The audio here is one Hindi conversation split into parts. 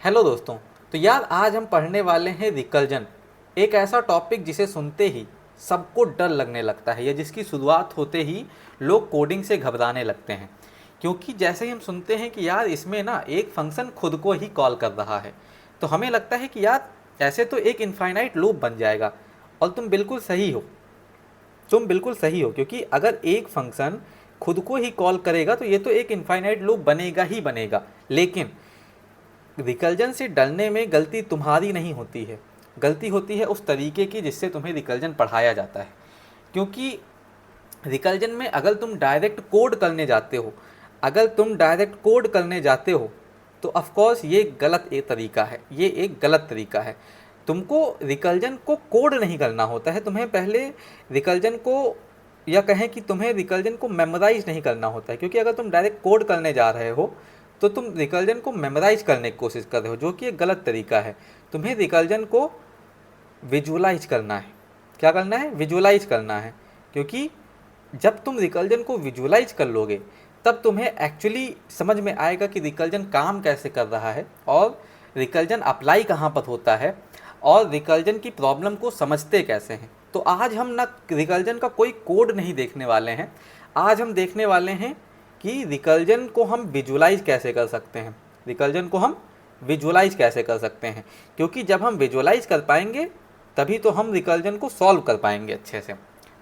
हेलो दोस्तों। तो यार आज हम पढ़ने वाले हैं रिकर्जन, एक ऐसा टॉपिक जिसे सुनते ही सबको डर लगने लगता है या जिसकी शुरुआत होते ही लोग कोडिंग से घबराने लगते हैं। क्योंकि जैसे ही हम सुनते हैं कि यार इसमें ना एक फंक्शन खुद को ही कॉल कर रहा है, तो हमें लगता है कि यार ऐसे तो एक इनफाइनाइट लूप बन जाएगा। और तुम बिल्कुल सही हो क्योंकि अगर एक फंक्शन खुद को ही कॉल करेगा तो ये तो एक इनफाइनाइट लूप बनेगा ही बनेगा। लेकिन रिकर्जन से डरने में गलती तुम्हारी नहीं होती है, गलती होती है उस तरीके की जिससे तुम्हें रिकर्जन पढ़ाया जाता है। क्योंकि रिकर्जन में अगर तुम डायरेक्ट कोड करने जाते हो तो ऑफकोर्स ये गलत एक तरीका है, ये एक गलत तरीका है। तुमको रिकर्जन को कोड नहीं करना होता है, तुम्हें पहले रिकर्जन को या कहें कि तुम्हें रिकर्जन को मेमोराइज नहीं करना होता है। क्योंकि अगर तुम डायरेक्ट कोड करने जा रहे हो तो तुम रिकर्जन को मेमोराइज करने की कोशिश कर रहे हो, जो कि एक गलत तरीका है। तुम्हें रिकर्जन को विजुअलाइज करना है। क्या करना है? विजुअलाइज करना है। क्योंकि जब तुम रिकर्जन को विजुअलाइज कर लोगे तब तुम्हें एक्चुअली समझ में आएगा कि रिकर्जन काम कैसे कर रहा है और रिकर्जन अप्लाई कहाँ पर होता है और रिकर्जन की प्रॉब्लम को समझते कैसे हैं। तो आज हम ना रिकर्जन का कोई कोड नहीं देखने वाले हैं, आज हम देखने वाले हैं कि रिकर्जन को हम विजुअलाइज कैसे कर सकते हैं। रिकर्जन को हम विजुअलाइज कैसे कर सकते हैं, क्योंकि जब हम विजुअलाइज कर पाएंगे तभी तो हम रिकर्जन को सॉल्व कर पाएंगे अच्छे से।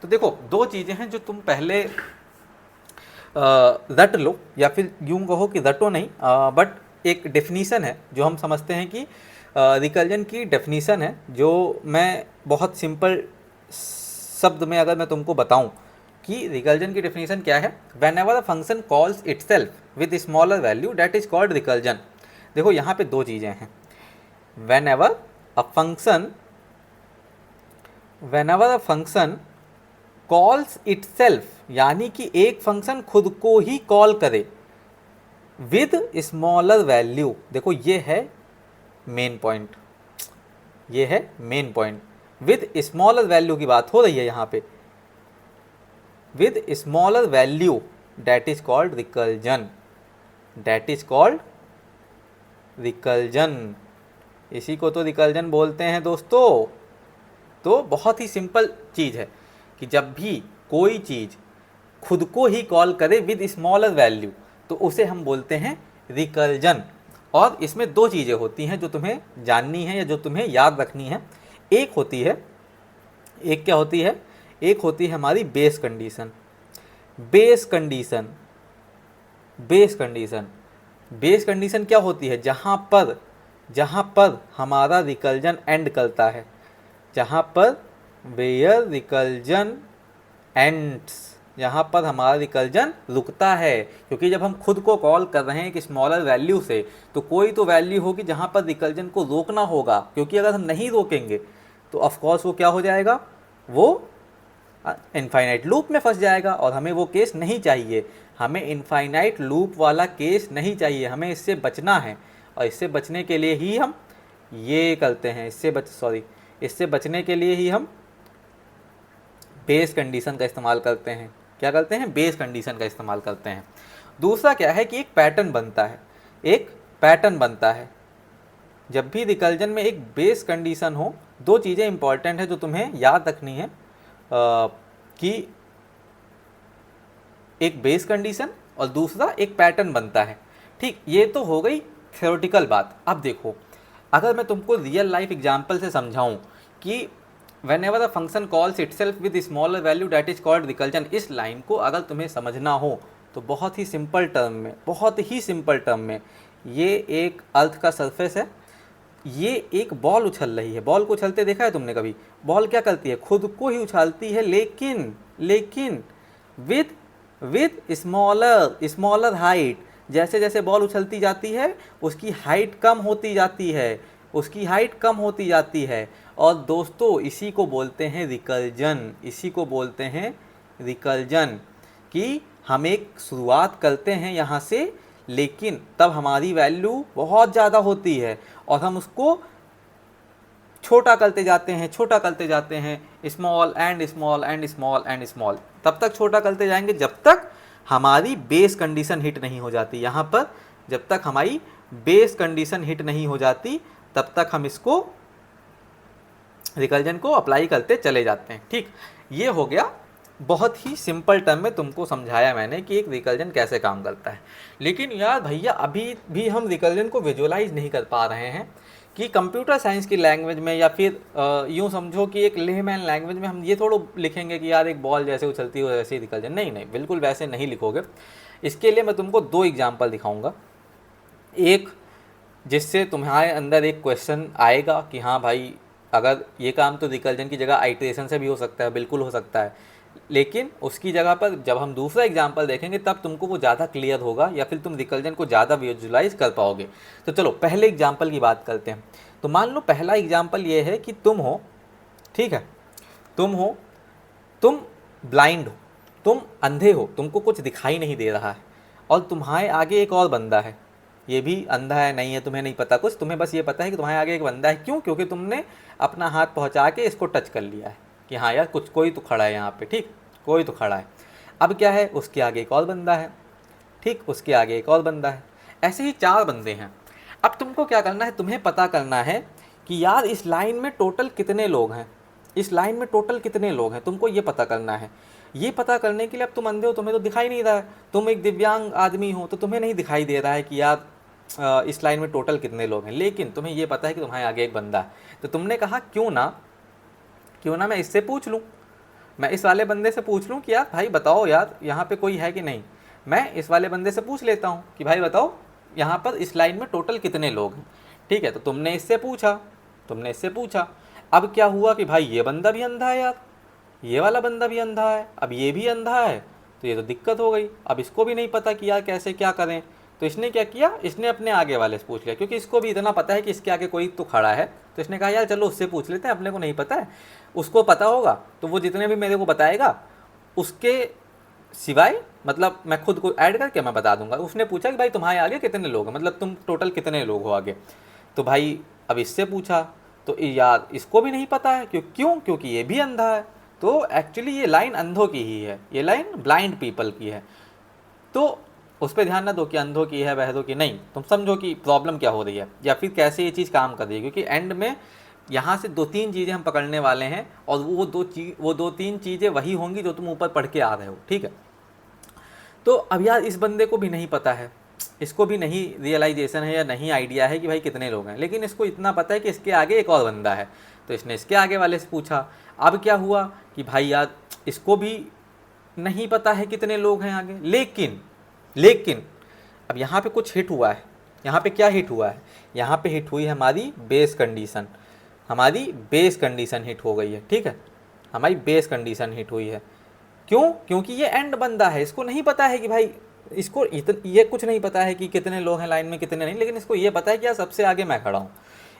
तो देखो, दो चीज़ें हैं जो तुम पहले रट लो, या फिर यूँ कहो कि रटो नहीं, बट एक डेफिनीसन है जो हम समझते हैं कि रिकर्जन की डेफिनीसन है, जो मैं बहुत सिंपल शब्द में अगर मैं तुमको बताऊं कि रिकर्जन की डेफिनेशन क्या है। When ever a function calls itself with smaller value that is called recursion. देखो यहाँ पे दो चीज़ें हैं। When ever a function calls itself, यानी कि एक फंक्शन खुद को ही कॉल करे विद स्मॉलर वैल्यू। देखो ये है मेन पॉइंट, ये है main point. With smaller value की बात हो रही है यहाँ पे, with smaller value, that is called recursion, that is called recursion. इसी को तो रिकर्जन बोलते हैं दोस्तों। तो बहुत ही सिंपल चीज़ है कि जब भी कोई चीज़ खुद को ही कॉल करे विद स्मॉलर वैल्यू तो उसे हम बोलते हैं रिकर्जन। और इसमें दो चीज़ें होती हैं जो तुम्हें जाननी है या जो तुम्हें याद रखनी है। एक क्या होती है? एक होती है हमारी base condition. Base condition base condition क्या होती है? जहाँ पर हमारा रिकर्जन एंड करता है, जहाँ पर वेयर रिकर्जन एंड्स, यहाँ पर हमारा रिकर्जन रुकता है। क्योंकि जब हम खुद को कॉल कर रहे हैं एक स्मॉलर वैल्यू से तो कोई तो वैल्यू होगी जहाँ पर रिकर्जन को रोकना होगा। क्योंकि अगर हम नहीं रोकेंगे तो ऑफकोर्स वो क्या हो जाएगा? वो इनफाइनाइट लूप में फंस जाएगा और हमें वो केस नहीं चाहिए। हमें इनफाइनाइट लूप वाला केस नहीं चाहिए, हमें इससे बचना है। और इससे बचने के लिए ही हम ये करते हैं, इससे बचने के लिए ही हम बेस कंडीशन का इस्तेमाल करते हैं। क्या करते हैं? बेस कंडीशन का इस्तेमाल करते हैं। दूसरा क्या है कि एक पैटर्न बनता है। जब भी रिकर्जन में एक बेस कंडीशन हो, दो चीज़ें इंपॉर्टेंट है जो तुम्हें याद रखनी है कि एक बेस कंडीशन और दूसरा एक पैटर्न बनता है। ठीक, ये तो हो गई थ्योरेटिकल बात। अब देखो, अगर मैं तुमको रियल लाइफ एग्जांपल से समझाऊं कि when ever a function calls itself with smaller value that is called recursion, इस लाइन को अगर तुम्हें समझना हो तो बहुत ही सिंपल टर्म में ये एक अर्थ का सरफेस है, ये एक बॉल उछल रही है। बॉल को उछलते देखा है तुमने कभी? बॉल क्या करती है? खुद को ही उछालती है, लेकिन विद स्मॉलर हाइट। जैसे जैसे बॉल उछलती जाती है उसकी हाइट कम होती जाती है। और दोस्तों इसी को बोलते हैं रिकर्जन, कि हम एक शुरुआत करते हैं यहाँ से, लेकिन तब हमारी वैल्यू बहुत ज़्यादा होती है और हम उसको छोटा करते जाते हैं, स्मॉल, तब तक छोटा करते जाएंगे जब तक हमारी बेस कंडीशन हिट नहीं हो जाती। यहाँ पर जब तक हमारी बेस कंडीशन हिट नहीं हो जाती तब तक हम इसको रिकल्जन को अप्लाई करते चले जाते हैं। ठीक, ये हो गया बहुत ही सिंपल टर्म में तुमको समझाया मैंने कि एक रिकल्जन कैसे काम करता है। लेकिन यार भैया अभी भी हम रिकल्जन को विजुअलाइज नहीं कर पा रहे हैं कि कंप्यूटर साइंस की लैंग्वेज में या फिर यूँ समझो कि एक लेमैन लैंग्वेज में हम ये थोड़ा लिखेंगे कि यार एक बॉल जैसे उछलती हो वैसे ही रिकल्जन। नहीं नहीं, बिल्कुल वैसे नहीं लिखोगे। इसके लिए मैं तुमको 2 एग्जाम्पल दिखाऊंगा। एक जिससे तुम्हारे अंदर एक क्वेश्चन आएगा कि हाँ भाई अगर ये काम तो रिकल्जन की जगह आइटरेशन से भी हो सकता है, बिल्कुल हो सकता है, लेकिन उसकी जगह पर जब हम दूसरा एग्जाम्पल देखेंगे तब तुमको वो ज़्यादा क्लियर होगा या फिर तुम रिकल्जन को ज़्यादा विजुलाइज कर पाओगे। तो चलो पहले एग्जाम्पल की बात करते हैं। तो मान लो पहला एग्जाम्पल ये है कि तुम हो, ठीक है, तुम ब्लाइंड हो, तुम अंधे हो, तुमको कुछ दिखाई नहीं दे रहा है और तुम्हारे आगे एक और बंदा है, ये भी अंधा है, नहीं है, तुम्हें नहीं पता कुछ, तुम्हें बस ये पता है कि तुम्हारे आगे एक बंदा है। क्यों? क्योंकि तुमने अपना हाथ पहुंचा के इसको टच कर लिया है कि हाँ यार कुछ कोई तो खड़ा है यहाँ पे, ठीक, कोई तो खड़ा है। अब क्या है, उसके आगे एक और बंदा है, ठीक, उसके आगे एक और बंदा है, ऐसे ही 4 बंदे हैं। अब तुमको क्या करना है, तुम्हें पता करना है कि यार इस लाइन में टोटल कितने लोग हैं, इस लाइन में टोटल कितने लोग हैं, तुमको ये पता करना है। ये पता करने के लिए अब तुम अंधे हो, तुम्हें तो दिखाई नहीं रहा है, तुम एक दिव्यांग आदमी हो तो तुम्हें नहीं दिखाई दे रहा है कि यार इस लाइन में टोटल कितने लोग हैं, लेकिन तुम्हें ये पता है कि तुम्हारे आगे एक बंदा है। तो तुमने कहा क्यों ना मैं इससे पूछ लूँ, मैं इस वाले बंदे से पूछ लूँ कि यार भाई बताओ यार यहाँ पे कोई है कि नहीं। मैं इस वाले बंदे से पूछ लेता हूँ कि भाई बताओ यहाँ पर इस लाइन में टोटल कितने लोग हैं। ठीक है, तो तुमने इससे पूछा, अब क्या हुआ कि भाई ये बंदा भी अंधा है यार, ये वाला बंदा भी अंधा है, अब ये भी अंधा है, तो ये तो दिक्कत हो गई। अब इसको भी नहीं पता कि यार कैसे क्या करें, तो इसने क्या किया, इसने अपने आगे वाले से पूछ लिया, क्योंकि इसको भी इतना पता है कि इसके आगे कोई तो खड़ा है, तो इसने कहा यार चलो उससे पूछ लेते हैं, अपने को नहीं पता है, उसको पता होगा तो वो जितने भी मेरे को बताएगा उसके सिवाय मतलब मैं खुद को ऐड करके मैं बता दूंगा। उसने पूछा कि भाई तुम्हारे आगे कितने लोग हैं, मतलब तुम टोटल कितने लोग हो आगे। तो भाई अब इससे पूछा तो यार इसको भी नहीं पता है, क्यों? क्योंकि ये भी अंधा है। तो एक्चुअली ये लाइन अंधों की ही है, ये लाइन ब्लाइंड पीपल की है। तो उस पर ध्यान ना दो कि अंधों की है बहरों की, नहीं, तुम समझो कि प्रॉब्लम क्या हो रही है या फिर कैसे ये चीज़ काम कर रही है, क्योंकि एंड में यहाँ से 2-3 चीज़ें हम पकड़ने वाले हैं और वो 2-3 चीज़ें वही होंगी जो तुम ऊपर पढ़ के आ रहे हो। ठीक है, तो अब यार इस बंदे को भी नहीं पता है, इसको भी नहीं रियलाइजेशन है या नहीं आइडिया है कि भाई कितने लोग हैं, लेकिन इसको इतना पता है कि इसके आगे एक और बंदा है, तो इसने इसके आगे वाले से पूछा। अब क्या हुआ कि भाई यार इसको भी नहीं पता है कितने लोग हैं आगे, लेकिन अब यहाँ पे कुछ हिट हुआ है। यहाँ पे क्या हिट हुआ है, यहाँ पे हिट हुई है हमारी बेस कंडीशन, हमारी बेस कंडीशन हिट हो गई है। ठीक है, हमारी बेस कंडीशन हिट हुई है। क्यों? क्योंकि ये एंड बंदा है, इसको नहीं पता है कि भाई इसको ये कुछ नहीं पता है कि कितने लोग हैं लाइन में कितने नहीं, लेकिन इसको ये पता है कि यार सबसे आगे मैं खड़ा हूँ।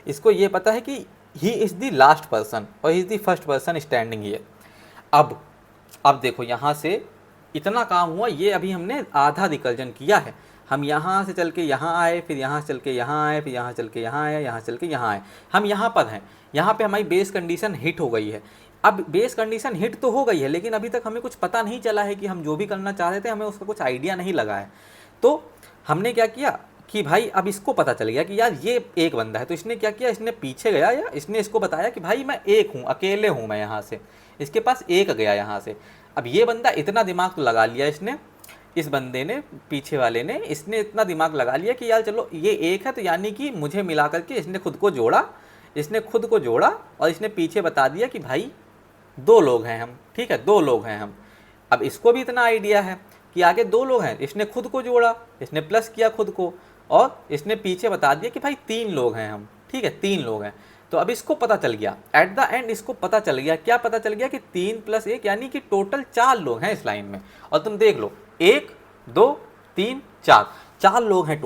इसको ये पता है कि he is the last person और he is the first person standing here. अब देखो यहाँ से इतना काम हुआ, ये अभी हमने आधा रिकल्जन किया है। हम यहाँ से चल के यहाँ आए, फिर यहाँ से चल के यहाँ आए, फिर यहाँ चल के यहाँ आए, यहाँ चल के यहाँ आए, हम यहाँ पर हैं। यहाँ पे हमारी बेस कंडीशन हिट हो गई है। अब बेस कंडीशन हिट तो हो गई है, लेकिन अभी तक हमें कुछ पता नहीं चला है कि हम जो भी करना चाह रहे थे हमें उसका कुछ आइडिया नहीं लगा है। तो हमने क्या किया कि भाई अब इसको पता चल गया कि यार ये एक बंदा है, तो इसने क्या किया, इसने पीछे गया या इसने इसको बताया कि भाई मैं एक हूँ, अकेले हूँ मैं, यहाँ से इसके पास एक गया यहाँ से। अब ये बंदा इतना दिमाग तो लगा लिया इसने, इस बंदे ने, पीछे वाले ने, इसने इतना दिमाग लगा लिया कि यार चलो ये एक है, तो यानी कि मुझे मिला करके इसने खुद को जोड़ा और इसने पीछे बता दिया कि भाई 2 लोग हैं हम। ठीक है, 2 लोग हैं हम। अब इसको भी इतना आइडिया है कि आगे 2 लोग हैं, इसने खुद को जोड़ा, इसने प्लस किया खुद को और इसने पीछे बता दिया कि भाई 3 लोग हैं हम। ठीक है, 3 लोग हैं। तो अब इसको पता चल गया, एट द एंड इसको पता चल गया, क्या पता चल गया कि 3 + 1 यानी कि टोटल 4 लोग हैं इस लाइन में। और तुम देख लो 1 2 3 4 लोग हैं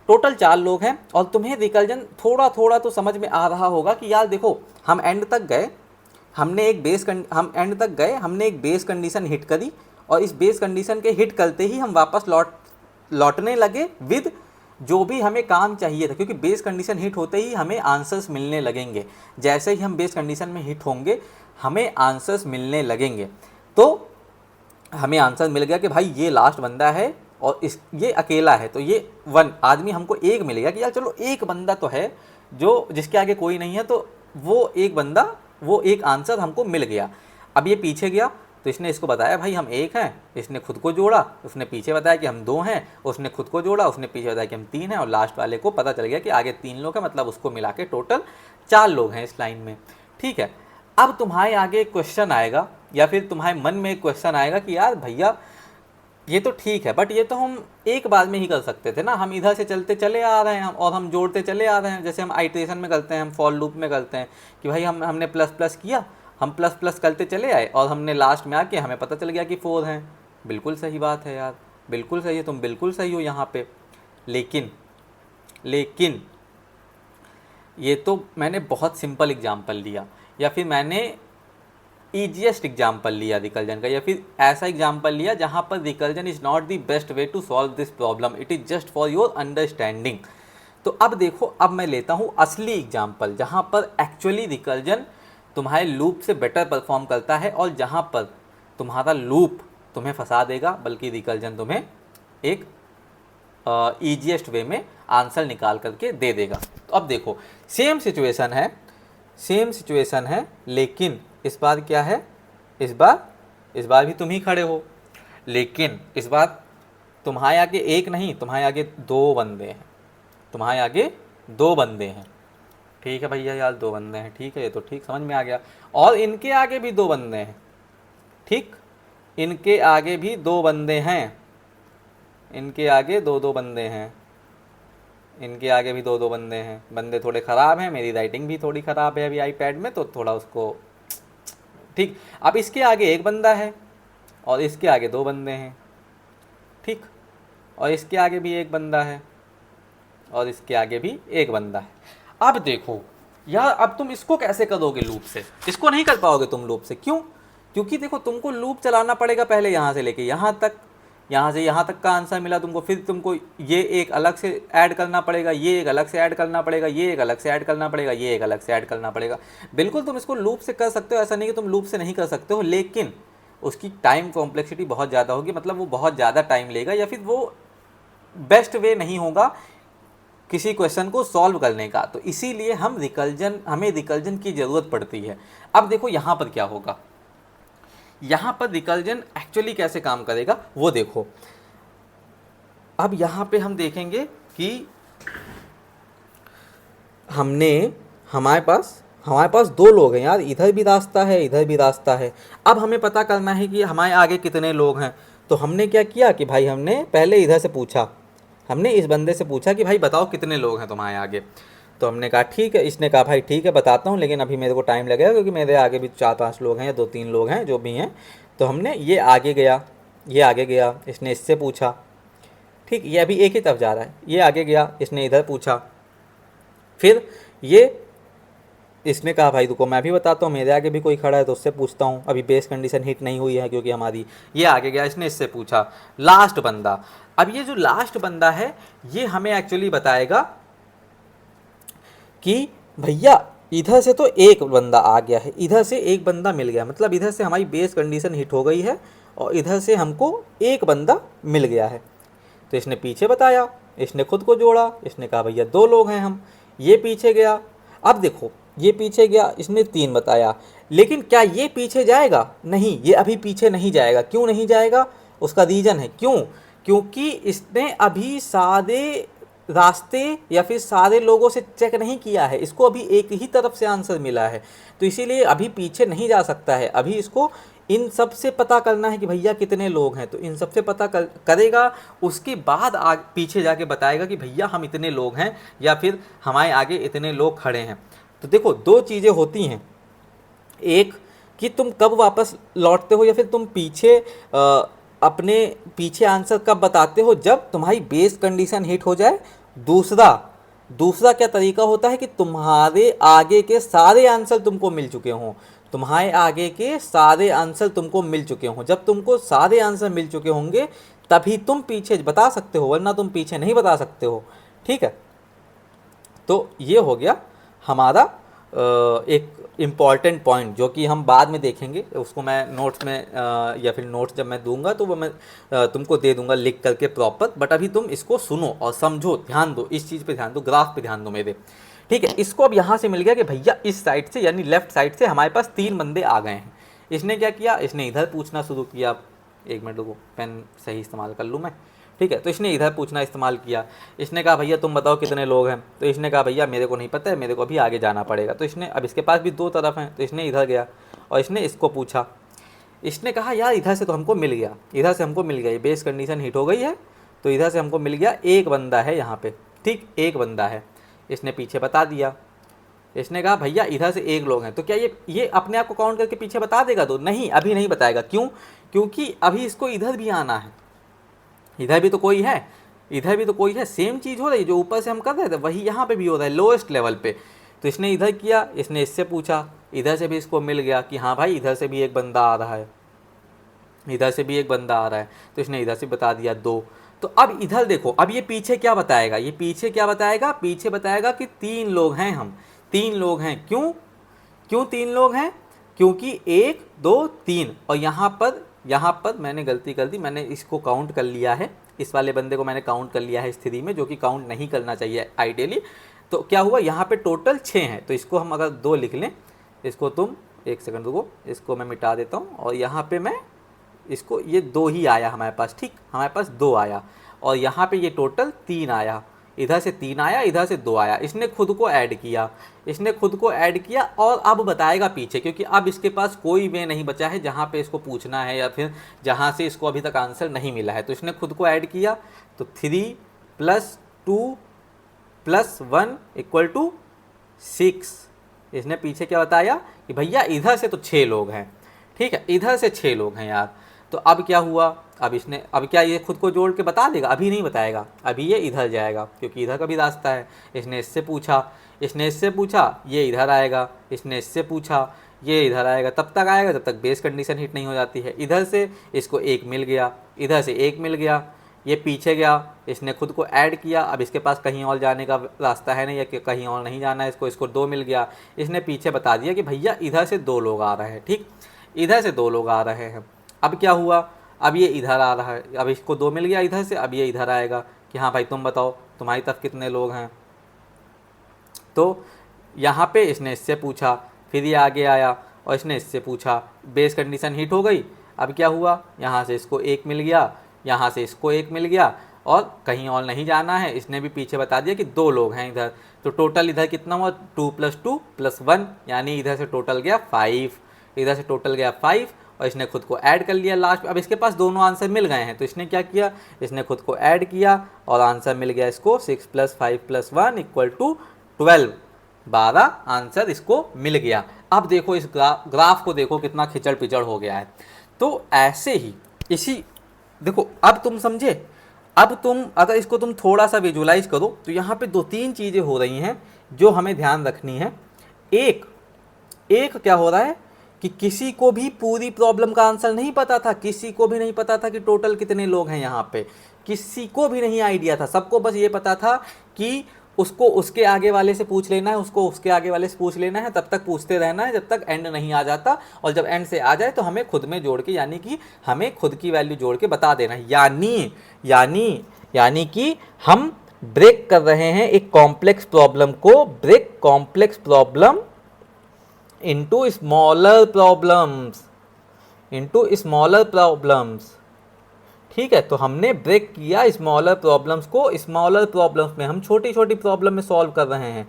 टोटल 4 लोग हैं। और तुम्हें रिकल्जन थोड़ा थोड़ा तो समझ में आ रहा होगा कि यार देखो हम एंड तक गए, हमने एक बेस कंडीशन हिट करी और इस बेस कंडीशन के हिट करते ही हम वापस लौटने लगे विद जो भी हमें काम चाहिए था, क्योंकि बेस कंडीशन हिट होते ही हमें आंसर्स मिलने लगेंगे। जैसे ही हम बेस कंडीशन में हिट होंगे हमें आंसर्स मिलने लगेंगे। तो हमें आंसर मिल गया कि भाई ये लास्ट बंदा है और इस ये अकेला है, तो ये वन आदमी हमको एक मिलेगा कि यार चलो एक बंदा तो है जो जिसके आगे कोई नहीं है, तो वो एक बंदा, वो एक आंसर हमको मिल गया। अब ये पीछे गया तो इसने इसको बताया भाई हम एक हैं, इसने खुद को जोड़ा, उसने पीछे बताया कि हम दो हैं, उसने खुद को जोड़ा, उसने पीछे बताया कि हम तीन हैं, और लास्ट वाले को पता चल गया कि आगे तीन लोग हैं, मतलब उसको मिला के टोटल 4 लोग हैं इस लाइन में। ठीक है, अब तुम्हारे आगे एक क्वेश्चन आएगा या फिर तुम्हारे मन में एक क्वेश्चन आएगा कि यार भैया ये तो ठीक है, बट ये तो हम एक बार में ही कर सकते थे ना, हम इधर से चलते चले आ रहे हैं और हम जोड़ते चले आ रहे हैं, जैसे हम आइट्रेशन में करते हैं, हम फॉर लूप में करते हैं कि भाई हमने प्लस प्लस किया, हम प्लस प्लस करते चले आए और हमने लास्ट में आके हमें पता चल गया कि 4 हैं। बिल्कुल सही बात है यार, बिल्कुल सही है, तुम बिल्कुल सही हो यहाँ पे। लेकिन लेकिन ये तो मैंने बहुत सिंपल एग्जाम्पल लिया, या फिर मैंने ईजीएस्ट एग्जाम्पल लिया रिकल्जन का, या फिर ऐसा एग्जाम्पल लिया जहाँ पर recursion is not the best way to solve this problem, it is just for your understanding. तो अब देखो, अब मैं लेता हूँ असली एग्जाम्पल जहाँ पर एक्चुअली रिकल्जन तुम्हारे लूप से बेटर परफॉर्म करता है और जहाँ पर तुम्हारा लूप तुम्हें फंसा देगा, बल्कि रिकल्जन तुम्हें एक ईजीएस्ट वे में आंसर निकाल करके दे देगा। तो अब देखो, सेम सिचुएशन है, लेकिन इस बार क्या है, इस बार भी तुम ही खड़े हो, लेकिन इस बार तुम्हारे आगे एक नहीं, तुम्हारे आगे 2 बंदे हैं, तुम्हारे आगे 2 बंदे हैं। ठीक है भैया यार, 2 बंदे हैं, ठीक है, ये तो ठीक समझ में आ गया। और इनके आगे भी 2 बंदे हैं, ठीक, इनके आगे भी 2 बंदे हैं, इनके आगे 2 बंदे हैं, इनके आगे भी 2 बंदे हैं। बंदे थोड़े ख़राब हैं, मेरी राइटिंग भी थोड़ी ख़राब है अभी आईपैड में, तो थोड़ा उसको ठीक। अब इसके आगे एक बंदा है और इसके आगे 2 बंदे हैं, ठीक, और इसके आगे भी एक बंदा है और इसके आगे भी एक बंदा है। अब देखो यार, अब तुम इसको कैसे करोगे लूप से? इसको नहीं कर पाओगे तुम लूप से। क्यों? क्योंकि देखो, तुमको लूप चलाना पड़ेगा पहले यहाँ से लेके यहाँ तक, यहाँ से यहाँ तक का आंसर मिला तुमको, फिर तुमको ये एक अलग से ऐड करना पड़ेगा, ये एक अलग से ऐड करना पड़ेगा, ये एक अलग से ऐड करना पड़ेगा, ये एक अलग से ऐड करना पड़ेगा। बिल्कुल तुम इसको लूप से कर सकते हो, ऐसा नहीं कि तुम लूप से नहीं कर सकते हो, लेकिन उसकी टाइम कॉम्प्लेक्सिटी बहुत ज़्यादा होगी, मतलब वो बहुत ज़्यादा टाइम लेगा, या फिर वो बेस्ट वे नहीं होगा किसी क्वेश्चन को सॉल्व करने का। तो इसीलिए हमें रिकल्जन की ज़रूरत पड़ती है। अब देखो यहाँ पर क्या होगा, यहाँ पर रिकल्जन एक्चुअली कैसे काम करेगा वो देखो। अब यहाँ पे हम देखेंगे कि हमारे पास 2 लोग हैं यार, इधर भी रास्ता है, इधर भी रास्ता है। अब हमें पता करना है कि हमारे आगे कितने लोग हैं। तो हमने क्या किया कि भाई हमने पहले इधर से पूछा, हमने इस बंदे से पूछा कि भाई बताओ कितने लोग हैं तुम्हारे आगे। तो हमने कहा ठीक है, इसने कहा भाई ठीक है बताता हूँ, लेकिन अभी मेरे को टाइम लगेगा क्योंकि मेरे आगे भी 4-5 लोग हैं या 2-3 लोग हैं जो भी हैं। तो हमने ये आगे गया, इसने इससे पूछा, ठीक, ये अभी एक ही तरफ जा रहा है, ये आगे गया, इसने इधर पूछा, फिर इसने कहा भाई रुको मैं भी बताता हूँ, मेरे आगे भी कोई खड़ा है तो उससे पूछता हूँ, अभी बेस कंडीशन हिट नहीं हुई है क्योंकि हमारी, ये आगे गया, इसने इससे पूछा, लास्ट बंदा। अब ये जो लास्ट बंदा है ये हमें एक्चुअली बताएगा कि भैया इधर से तो एक बंदा आ गया है, इधर से एक बंदा मिल गया, मतलब इधर से हमारी बेस कंडीशन हिट हो गई है और इधर से हमको एक बंदा मिल गया है। तो इसने पीछे बताया, इसने खुद को जोड़ा, इसने कहा भैया 2 लोग हैं हम, ये पीछे गया। अब देखो ये पीछे गया, इसने 3 बताया, लेकिन क्या ये पीछे जाएगा? नहीं, ये अभी पीछे नहीं जाएगा। क्यों नहीं जाएगा? उसका रीज़न है, क्यों? क्योंकि इसने अभी सारे रास्ते या फिर सारे लोगों से चेक नहीं किया है, इसको अभी एक ही तरफ से आंसर मिला है, तो इसीलिए अभी पीछे नहीं जा सकता है। अभी इसको इन सब से पता करना है कि भैया कितने लोग हैं, तो इन सब से पता करेगा, उसके बाद पीछे जाके बताएगा कि भैया हम इतने लोग हैं या फिर हमारे आगे इतने लोग खड़े हैं। तो देखो 2 चीज़ें होती हैं, एक कि तुम कब वापस लौटते हो या फिर तुम पीछे अपने पीछे आंसर कब बताते हो, जब तुम्हारी बेस कंडीशन हिट हो जाए। दूसरा क्या तरीका होता है कि तुम्हारे आगे के सारे आंसर तुमको मिल चुके हों, तुम्हारे आगे के सारे आंसर तुमको मिल चुके हों। जब तुमको सारे आंसर मिल चुके होंगे तभी तुम पीछे बता सकते हो, वरना तुम पीछे नहीं बता सकते हो। ठीक है, तो ये हो गया हमारा एक इम्पॉर्टेंट पॉइंट जो कि हम बाद में देखेंगे, उसको मैं नोट्स में या फिर नोट्स जब मैं दूंगा तो वो मैं तुमको दे दूंगा लिख करके प्रॉपर, बट अभी तुम इसको सुनो और समझो, ध्यान दो, इस चीज़ पे ध्यान दो, ग्राफ पे ध्यान दो मेरे। ठीक है, इसको अब यहाँ से मिल गया कि भैया इस साइड से यानी लेफ्ट साइड से हमारे पास 3 बंदे आ गए हैं। इसने क्या किया, इसने इधर पूछना शुरू किया। एक मिनट रुको, पेन सही इस्तेमाल कर लूँ मैं। ठीक है, तो इसने इधर पूछना इस्तेमाल किया। इसने कहा भैया तुम बताओ कितने लोग हैं, तो इसने कहा भैया मेरे को नहीं पता है, मेरे को अभी आगे जाना पड़ेगा। तो इसने, अब इसके पास भी 2 तरफ हैं, तो इसने इधर गया और इसने इसको पूछा। इसने कहा यार इधर से तो हमको मिल गया, इधर से हमको मिल गया, ये बेस कंडीशन हिट हो गई है, तो इधर से हमको मिल गया, एक बंदा है यहाँ पे। ठीक, एक बंदा है। इसने पीछे बता दिया। इसने कहा भैया इधर से एक लोग हैं, तो क्या ये अपने आप को काउंट करके पीछे बता देगा? तो नहीं, अभी नहीं बताएगा। क्यों? क्योंकि अभी इसको इधर भी आना है, इधर भी तो कोई है, इधर भी तो कोई है। सेम चीज़ हो रही है जो ऊपर से हम कर रहे थे, वही यहाँ पे भी हो रहा है लोएस्ट लेवल पे। तो इसने इधर किया, इसने इससे पूछा, इधर से भी इसको मिल गया कि हाँ भाई इधर से भी एक बंदा आ रहा है, इधर से भी एक बंदा आ रहा है, तो इसने इधर से बता दिया 2। तो अब इधर देखो, अब ये पीछे क्या बताएगा, ये पीछे क्या बताएगा, पीछे बताएगा कि 3 लोग हैं, हम 3 लोग हैं। क्यों? क्यों 3 लोग हैं? क्योंकि 1 2 3, और यहाँ पर मैंने गलती कर दी, मैंने इसको काउंट कर लिया है, इस वाले बंदे को मैंने काउंट कर लिया है इस 3 में, जो कि काउंट नहीं करना चाहिए आइडियली। तो क्या हुआ, यहाँ पे टोटल 6 हैं, तो इसको हम अगर 2 लिख लें, इसको तुम एक सेकंड रुको, इसको मैं मिटा देता हूँ, और यहाँ पे मैं इसको, ये 2 ही आया हमारे पास। ठीक, हमारे पास 2 आया, और यहाँ पे ये टोटल 3 आया, इधर से 3 आया, इधर से 2 आया। इसने खुद को ऐड किया, इसने खुद को ऐड किया, और अब बताएगा पीछे, क्योंकि अब इसके पास कोई वे नहीं बचा है जहाँ पे इसको पूछना है या फिर जहाँ से इसको अभी तक आंसर नहीं मिला है। तो इसने खुद को ऐड किया, तो 3 + 2 + 1 = 6। इसने पीछे क्या बताया कि भैया इधर से तो 6 लोग हैं। ठीक है, इधर से 6 लोग हैं यार। तो अब क्या हुआ, अब क्या ये खुद को जोड़ के बता देगा? अभी नहीं बताएगा, अभी ये इधर जाएगा, क्योंकि इधर का भी रास्ता है। इसने इससे पूछा, इसने इससे पूछा, ये इधर आएगा, इसने इससे पूछा, ये इधर आएगा, तब तक आएगा जब तक बेस कंडीशन हिट नहीं हो जाती है। इधर से इसको 1 मिल गया, इधर से 1 मिल गया, ये पीछे गया, इसने खुद को ऐड किया, अब इसके पास कहीं और जाने का रास्ता है नहीं, या कहीं और नहीं जाना है इसको 2 मिल गया। इसने पीछे बता दिया कि भैया इधर से 2 लोग आ रहे हैं। ठीक, इधर से 2 लोग आ रहे हैं। अब क्या हुआ, अब ये इधर आ रहा है, अब इसको 2 मिल गया इधर से, अब ये इधर आएगा कि हाँ भाई तुम बताओ तुम्हारी तरफ कितने लोग हैं। तो यहाँ पे इसने इससे पूछा, फिर ये आगे आया और इसने इससे पूछा, बेस कंडीशन हिट हो गई। अब क्या हुआ, यहाँ से इसको 1 मिल गया, यहाँ से इसको 1 मिल गया, और कहीं और नहीं जाना है। इसने भी पीछे बता दिया कि 2 लोग हैं इधर। तो टोटल इधर कितना हुआ, 2 + 2 + 1, यानी इधर से टोटल गया 5, इधर से टोटल गया 5, और इसने खुद को ऐड कर लिया लास्ट। अब इसके पास दोनों आंसर मिल गए हैं, तो इसने क्या किया, इसने खुद को ऐड किया और आंसर मिल गया इसको 6 + 5 + 1 = 12, 12 आंसर इसको मिल गया। अब देखो इस ग्राफ को देखो कितना खिचड़ पिचड़ हो गया है। तो ऐसे ही इसी देखो, अब तुम समझे। अब तुम अगर इसको तुम थोड़ा सा विजुलाइज करो, तो यहाँ पे 2-3 चीज़ें हो रही हैं जो हमें ध्यान रखनी है। एक क्या हो रहा है कि किसी को भी पूरी प्रॉब्लम का आंसर नहीं पता था, किसी को भी नहीं पता था कि टोटल कितने लोग हैं यहाँ पे, किसी को भी नहीं आइडिया था। सबको बस ये पता था कि उसको उसके आगे वाले से पूछ लेना है, उसको उसके आगे वाले से पूछ लेना है, तब तक पूछते रहना है जब तक एंड नहीं आ जाता, और जब एंड से आ जाए तो हमें खुद में जोड़ के, यानी कि हमें खुद की वैल्यू जोड़ के बता देना है। यानी कि हम ब्रेक कर रहे हैं एक कॉम्प्लेक्स प्रॉब्लम को, break complex problem into smaller problems। ठीक है, तो हमने ब्रेक किया स्मॉलर प्रॉब्लम्स को। स्मॉलर प्रॉब्लम्स में हम छोटी छोटी प्रॉब्लम में सॉल्व कर रहे हैं,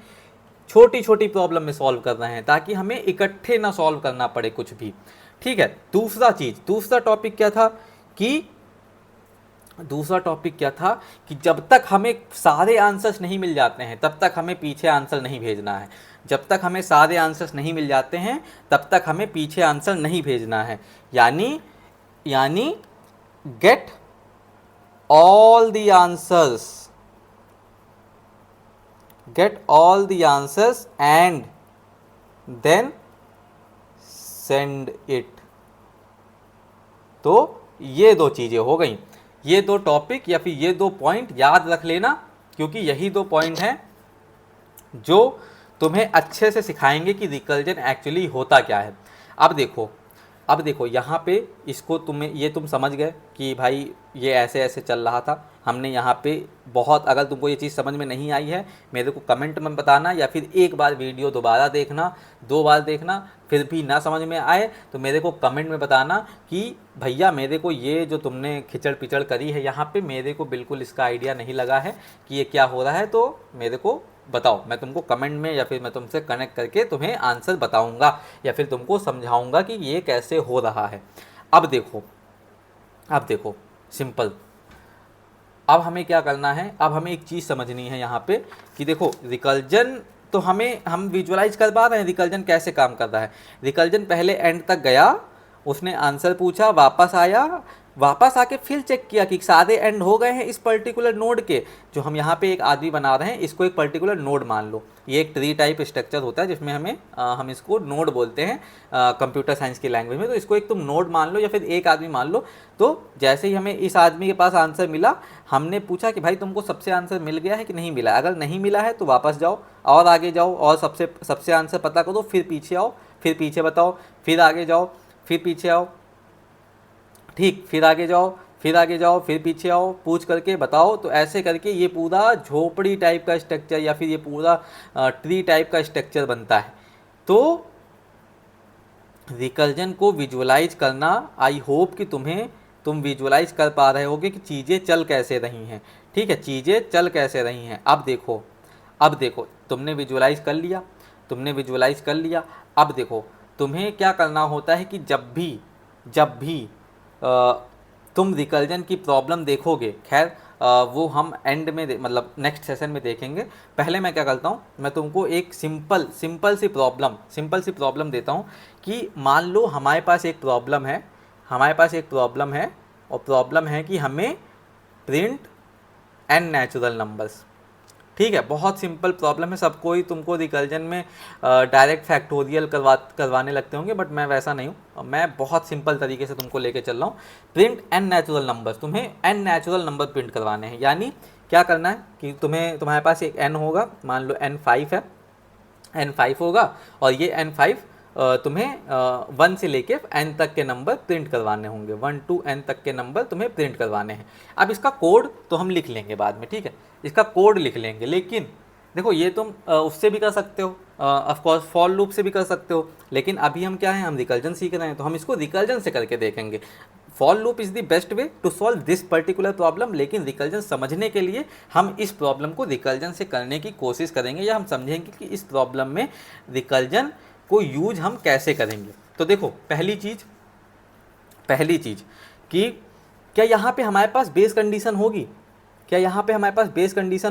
छोटी छोटी प्रॉब्लम में सॉल्व कर रहे हैं, ताकि हमें इकट्ठे ना सॉल्व करना पड़े कुछ भी। ठीक है, दूसरा टॉपिक क्या था कि जब तक हमें सारे आंसर्स नहीं मिल जाते हैं तब तक हमें पीछे आंसर नहीं भेजना है। जब तक हमें सारे आंसर्स नहीं मिल जाते हैं तब तक हमें पीछे आंसर नहीं भेजना है। यानी get all the answers and then send it. तो ये 2 चीज़ें हो गई, ये 2 टॉपिक या फिर ये 2 पॉइंट याद रख लेना, क्योंकि यही 2 पॉइंट हैं जो तुम्हें अच्छे से सिखाएंगे कि रिकल्जन एक्चुअली होता क्या है। अब देखो यहाँ पे इसको तुम समझ गए कि भाई ये ऐसे ऐसे चल रहा था। हमने यहाँ पे बहुत, अगर तुमको ये चीज़ समझ में नहीं आई है मेरे को कमेंट में बताना, या फिर एक बार वीडियो दोबारा देखना, 2 बार देखना, फिर भी ना समझ में आए तो मेरे को कमेंट में बताना कि भैया मेरे को ये जो तुमने खिचड़ पिचड़ करी है यहाँ पे, मेरे को बिल्कुल इसका आइडिया नहीं लगा है कि ये क्या हो रहा है, तो मेरे को बताओ। मैं तुमको कमेंट में या फिर मैं तुमसे कनेक्ट करके तुम्हें आंसर बताऊंगा या फिर तुमको समझाऊंगा कि ये कैसे हो रहा है। अब देखो सिंपल। अब हमें क्या करना है, अब हमें एक चीज़ समझनी है यहाँ पे कि देखो रिकल्जन तो हम विजुअलाइज कर पा रहे हैं रिकल्जन कैसे काम कर रहा है। रिकल्जन पहले एंड तक गया, उसने आंसर पूछा, वापस आया, वापस आके फिर चेक किया कि सारे एंड हो गए हैं इस पर्टिकुलर नोड के। जो हम यहाँ पे एक आदमी बना रहे हैं इसको एक पर्टिकुलर नोड मान लो। ये एक ट्री टाइप स्ट्रक्चर होता है जिसमें हम इसको नोड बोलते हैं कंप्यूटर साइंस की लैंग्वेज में। तो इसको एक तुम नोड मान लो या फिर एक आदमी मान लो। तो जैसे ही हमें इस आदमी के पास आंसर मिला, हमने पूछा कि भाई तुमको सबसे आंसर मिल गया है कि नहीं मिला। अगर नहीं मिला है तो वापस जाओ और आगे जाओ और सबसे आंसर पता करो, फिर पीछे आओ, फिर पीछे बताओ, फिर आगे जाओ, फिर पीछे आओ, ठीक, फिर आगे जाओ, फिर आगे जाओ, फिर पीछे आओ, पूछ करके बताओ। तो ऐसे करके ये पूरा झोपड़ी टाइप का स्ट्रक्चर या फिर ये पूरा ट्री टाइप का स्ट्रक्चर बनता है। तो रिकल्जन को विजुअलाइज करना, आई होप कि तुम विजुअलाइज कर पा रहे होगे कि चीज़ें चल कैसे रही हैं। ठीक है, चीज़ें चल कैसे रही हैं। अब देखो तुमने विजुअलाइज कर लिया। अब देखो तुम्हें क्या करना होता है कि जब भी तुम रिकल्जन की प्रॉब्लम देखोगे, खैर वो हम एंड में मतलब नेक्स्ट सेशन में देखेंगे। पहले मैं क्या करता हूँ, मैं तुमको एक सिंपल सी प्रॉब्लम देता हूँ कि मान लो हमारे पास एक प्रॉब्लम है और प्रॉब्लम है कि हमें प्रिंट n नेचुरल नंबर्स। ठीक है, बहुत सिंपल प्रॉब्लम है। सबको ही तुमको रिकल्जन में डायरेक्ट फैक्टोरियल करवाने लगते होंगे, बट मैं वैसा नहीं हूँ। मैं बहुत सिंपल तरीके से तुमको लेके चल रहा हूँ। प्रिंट n नेचुरल नंबर्स, तुम्हें n नेचुरल नंबर प्रिंट करवाने हैं। यानी क्या करना है कि तुम्हारे पास एक n होगा, मान लो n5 है, n5 होगा और ये n5 तुम्हें 1 से लेके n तक के नंबर प्रिंट करवाने होंगे। 1 to n तक के नंबर तुम्हें प्रिंट करवाने हैं। अब इसका कोड तो हम लिख लेंगे बाद में, ठीक है, इसका कोड लिख लेंगे। लेकिन देखो ये तुम उससे भी कर सकते हो, ऑफ कोर्स फॉर लूप से भी कर सकते हो, लेकिन अभी हम क्या है, हम रिकल्जन सीख रहे हैं तो हम इसको रिकल्जन से करके देखेंगे। For loop is the best way to solve this particular problem, लेकिन रिकल्जन समझने के लिए हम इस प्रॉब्लम को रिकल्जन से करने की कोशिश करेंगे, या हम समझेंगे कि इस प्रॉब्लम में रिकल्जन को यूज हम कैसे करेंगे। तो देखो पहली चीज़ कि क्या यहाँ पे हमारे पास बेस कंडीशन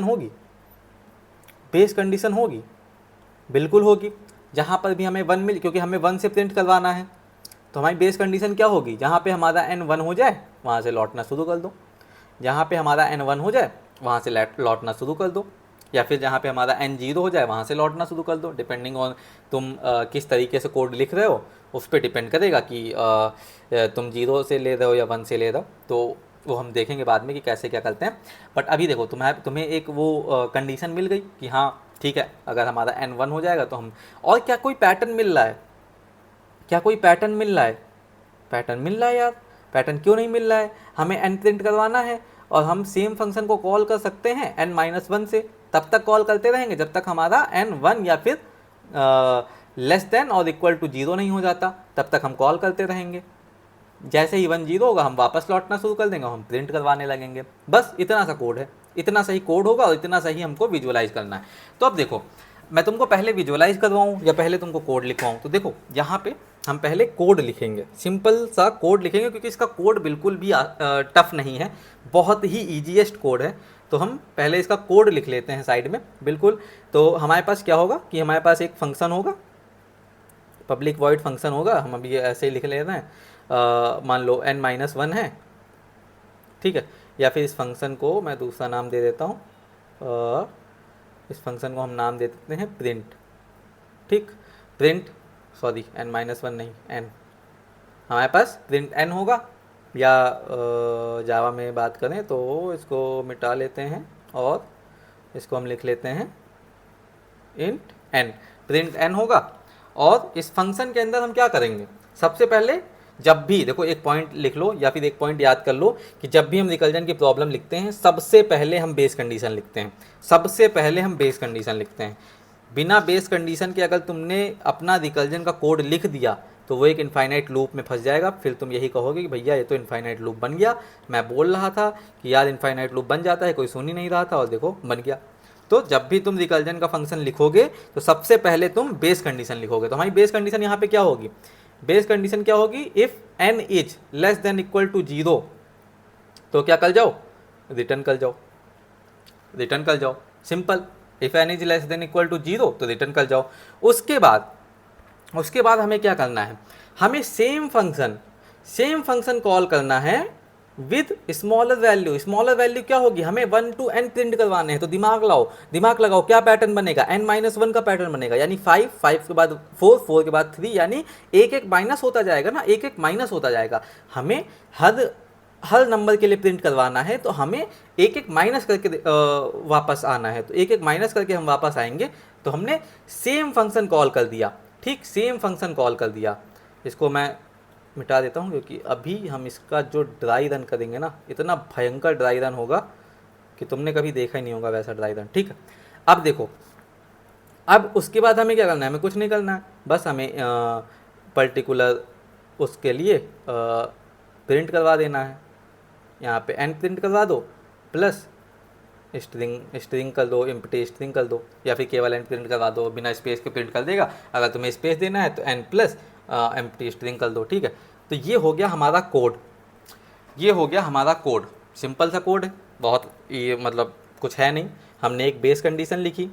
होगी, बेस कंडीशन होगी, बिल्कुल होगी। जहाँ पर भी हमें 1 मिल, क्योंकि हमें 1 से प्रिंट करवाना है, तो हमारी बेस कंडीशन क्या होगी, जहाँ पे हमारा n 1 हो जाए वहाँ से लौटना शुरू कर दो, जहाँ पे हमारा n 1 हो जाए वहाँ से लौटना शुरू कर दो, या फिर जहाँ पे हमारा n 0 हो जाए वहाँ से लौटना शुरू कर दो। डिपेंडिंग ऑन तुम किस तरीके से कोड लिख रहे हो उस पर डिपेंड करेगा कि तुम 0 से ले रहे हो या 1 से ले रहे हो। तो वो हम देखेंगे बाद में कि कैसे क्या करते हैं। बट अभी देखो तुम्हें एक वो कंडीशन मिल गई कि हाँ ठीक है, अगर हमारा n 1 हो जाएगा तो हम, और क्या कोई पैटर्न मिल रहा है, पैटर्न मिल रहा है यार, पैटर्न क्यों नहीं मिल रहा है। हमें n प्रिंट करवाना है और हम सेम फंक्शन को कॉल कर सकते हैं n-1 से, तब तक कॉल करते रहेंगे जब तक हमारा n1 या फिर लेस देन और इक्वल टू 0 नहीं हो जाता, तब तक हम कॉल करते रहेंगे। जैसे ही 1 0 होगा हम वापस लौटना शुरू कर देंगे, हम प्रिंट करवाने लगेंगे। बस इतना सा कोड है, इतना सही कोड होगा और इतना सही हमको विजुअलाइज करना है। तो अब देखो मैं तुमको पहले विजुअलाइज करवाऊँ या पहले तुमको कोड लिखवाऊँ। तो देखो यहाँ पे हम पहले कोड लिखेंगे, सिंपल सा कोड लिखेंगे, क्योंकि इसका कोड बिल्कुल भी टफ नहीं है, बहुत ही ईजीएस्ट कोड है। तो हम पहले इसका कोड लिख लेते हैं साइड में, बिल्कुल। तो हमारे पास क्या होगा कि हमारे पास एक फंक्शन होगा, पब्लिक वॉइड फंक्शन होगा, हम अभी ऐसे ही लिख ले रहे हैं। मान लो n-1 है, ठीक है, या फिर इस फंक्शन को मैं दूसरा नाम दे देता हूँ, इस फंक्शन को हम नाम दे देते हैं प्रिंट, ठीक, प्रिंट, सॉरी n-1 नहीं n, हमारे पास प्रिंट n होगा, या जावा में बात करें तो इसको मिटा लेते हैं और इसको हम लिख लेते हैं इंट n, प्रिंट n होगा। और इस फंक्शन के अंदर हम क्या करेंगे, सबसे पहले जब भी देखो एक पॉइंट लिख लो या फिर एक पॉइंट याद कर लो कि जब भी हम रिकल्जन की प्रॉब्लम लिखते हैं सबसे पहले हम बेस कंडीशन लिखते हैं, सबसे पहले हम बेस कंडीशन लिखते हैं। बिना बेस कंडीशन के अगर तुमने अपना रिकल्जन का कोड लिख दिया तो वो एक इनफाइनाइट लूप में फंस जाएगा। फिर तुम यही कहोगे कि भैया ये तो इनफाइनाइट लूप बन गया, मैं बोल रहा था कि यार इनफाइनाइट लूप बन जाता है, कोई सुन ही नहीं रहा था और देखो बन गया। तो जब भी तुम रिकल्जन का फंक्शन लिखोगे तो सबसे पहले तुम बेस कंडीशन लिखोगे। तो हमारी बेस कंडीशन यहाँ पे क्या होगी, बेस कंडीशन क्या होगी, if n is less than equal to 0 तो क्या कर जाओ, रिटर्न कर जाओ, रिटर्न कर जाओ, simple. If n is less than equal to 0 तो रिटर्न कर जाओ। उसके बाद हमें क्या करना है, हमें सेम फंक्शन कॉल करना है with smaller value. Smaller value क्या होगी, हमें 1 to n प्रिंट करवाने हैं। तो दिमाग लगाओ क्या पैटर्न बनेगा, n-1 का पैटर्न बनेगा, यानी 5 के बाद 4 के बाद 3, यानी एक माइनस होता जाएगा ना, एक माइनस होता जाएगा। हमें हर नंबर के लिए प्रिंट करवाना है तो हमें एक माइनस करके वापस आना है। तो एक माइनस करके हम वापस आएंगे। तो हमने सेम फंक्शन कॉल कर दिया, ठीक, सेम फंक्शन कॉल कर दिया। इसको मैं मिटा देता हूँ क्योंकि अभी हम इसका जो ड्राई रन करेंगे ना, इतना भयंकर ड्राई रन होगा कि तुमने कभी देखा ही नहीं होगा वैसा ड्राई रन, ठीक है। अब देखो, अब उसके बाद हमें क्या करना है, हमें कुछ नहीं करना है, बस हमें पर्टिकुलर उसके लिए प्रिंट करवा देना है। यहाँ पे n प्रिंट करवा दो प्लस स्ट्रिंग कर दो, एम्प्टी स्ट्रिंग कर दो, या फिर केवल n प्रिंट करवा दो, बिना स्पेस के प्रिंट कर देगा। अगर तुम्हें स्पेस देना है तो n प्लस एम्प्टी स्ट्रिंग कर दो, ठीक है। तो ये हो गया हमारा कोड, ये हो गया हमारा कोड, सिंपल सा कोड है, बहुत ये मतलब कुछ है नहीं। हमने एक बेस कंडीशन लिखी,